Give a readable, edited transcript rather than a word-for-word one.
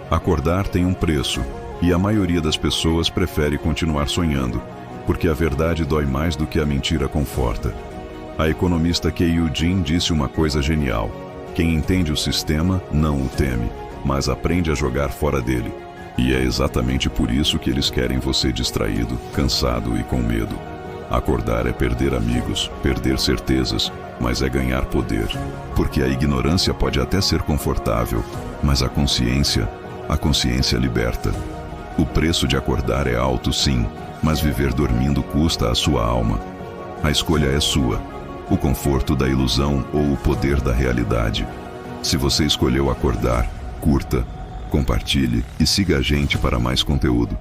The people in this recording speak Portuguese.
Acordar tem um preço, e a maioria das pessoas prefere continuar sonhando, porque a verdade dói mais do que a mentira conforta. A economista Keio Jin disse uma coisa genial: quem entende o sistema não o teme, mas aprende a jogar fora dele. E é exatamente por isso que eles querem você distraído, cansado e com medo. Acordar é perder amigos, perder certezas, mas é ganhar poder. Porque a ignorância pode até ser confortável, mas a consciência liberta. O preço de acordar é alto, sim, mas viver dormindo custa a sua alma. A escolha é sua: o conforto da ilusão ou o poder da realidade. Se você escolheu acordar, curta, compartilhe e siga a gente para mais conteúdo.